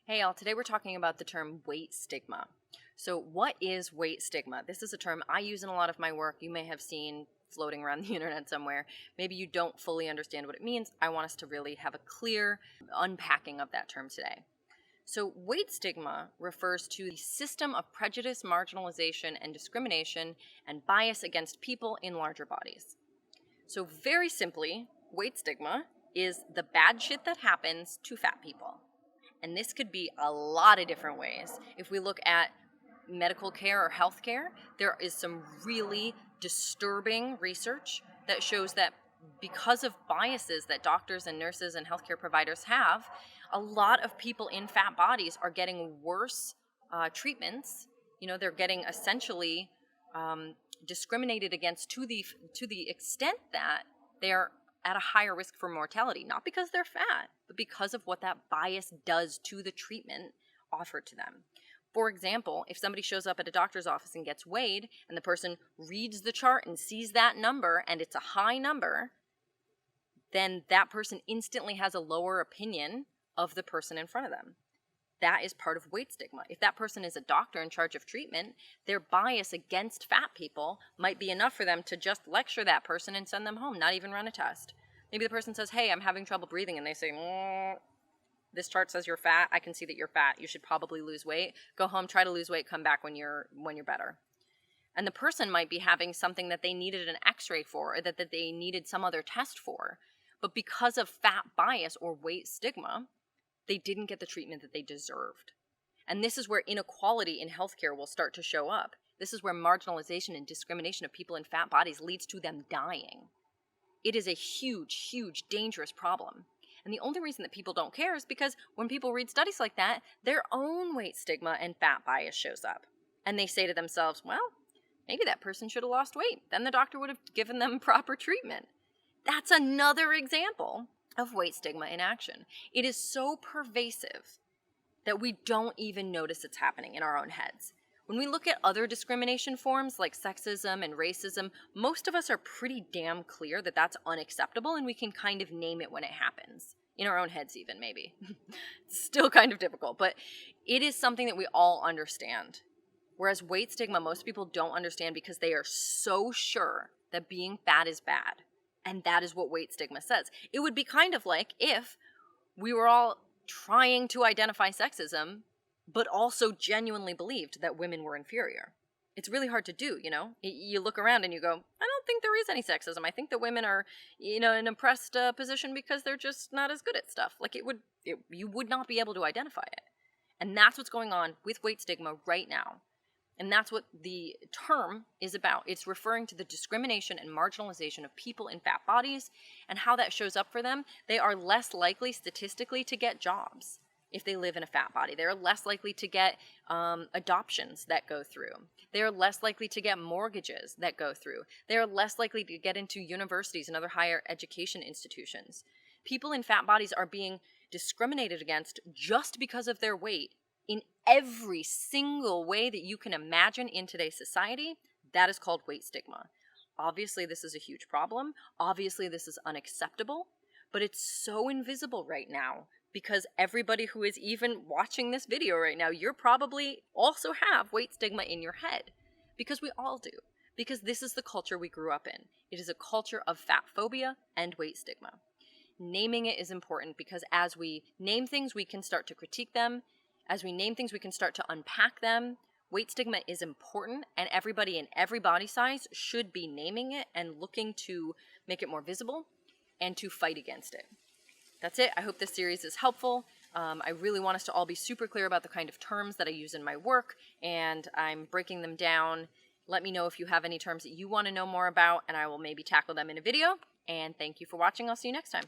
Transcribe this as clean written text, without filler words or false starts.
Hey all, today we're talking about the term weight stigma. So what is weight stigma? This is a term I use in a lot of my work. You may have seen floating around the internet somewhere. Maybe you don't fully understand what it means. I want us to really have a clear unpacking of that term today. So weight stigma refers to the system of prejudice, marginalization, and discrimination and bias against people in larger bodies. So very simply, weight stigma is the bad shit that happens to fat people. And this could be a lot of different ways. If we look at medical care or health care, there is some really disturbing research that shows that because of biases that doctors and nurses and healthcare providers have, a lot of people in fat bodies are getting worse treatments. They're getting essentially discriminated against to the extent that they're at a higher risk for mortality, not because they're fat, but because of what that bias does to the treatment offered to them. For example, if somebody shows up at a doctor's office and gets weighed, and the person reads the chart and sees that number, and it's a high number, then that person instantly has a lower opinion of the person in front of them. That is part of weight stigma. If that person is a doctor in charge of treatment, their bias against fat people might be enough for them to just lecture that person and send them home, not even run a test. Maybe the person says, hey, I'm having trouble breathing, and they say, this chart says you're fat. I can see that you're fat. You should probably lose weight. Go home, try to lose weight, come back when you're better. And the person might be having something that they needed an x-ray for, or that they needed some other test for. But because of fat bias or weight stigma, they didn't get the treatment that they deserved. And this is where inequality in healthcare will start to show up. This is where marginalization and discrimination of people in fat bodies leads to them dying. It is a huge, huge, dangerous problem. And the only reason that people don't care is because when people read studies like that, their own weight stigma and fat bias shows up. And they say to themselves, well, maybe that person should have lost weight. Then the doctor would have given them proper treatment. That's another example of weight stigma in action. It is so pervasive that we don't even notice it's happening in our own heads. When we look at other discrimination forms like sexism and racism, most of us are pretty damn clear that that's unacceptable, and we can kind of name it when it happens. In our own heads even, maybe. It's still kind of difficult, but it is something that we all understand. Whereas weight stigma, most people don't understand because they are so sure that being fat is bad. And that is what weight stigma says. It would be kind of like if we were all trying to identify sexism, but also genuinely believed that women were inferior. It's really hard to do, You look around and you go, I don't think there is any sexism. I think that women are, in an oppressed position because they're just not as good at stuff. You would not be able to identify it. And that's what's going on with weight stigma right now. And that's what the term is about. It's referring to the discrimination and marginalization of people in fat bodies and how that shows up for them. They are less likely statistically to get jobs if they live in a fat body. They're less likely to get adoptions that go through. They're less likely to get mortgages that go through. They're less likely to get into universities and other higher education institutions. People in fat bodies are being discriminated against just because of their weight in every single way that you can imagine in today's society. That is called weight stigma. Obviously, this is a huge problem. Obviously, this is unacceptable, but it's so invisible right now because everybody who is even watching this video right now, you're probably also have weight stigma in your head, because we all do, because this is the culture we grew up in. It is a culture of fat phobia and weight stigma. Naming it is important because as we name things, we can start to critique them. As we name things, we can start to unpack them. Weight stigma is important, and everybody in every body size should be naming it and looking to make it more visible and to fight against it. That's it. I hope this series is helpful. I really want us to all be super clear about the kind of terms that I use in my work, and I'm breaking them down. Let me know if you have any terms that you want to know more about, and I will maybe tackle them in a video. And thank you for watching. I'll see you next time.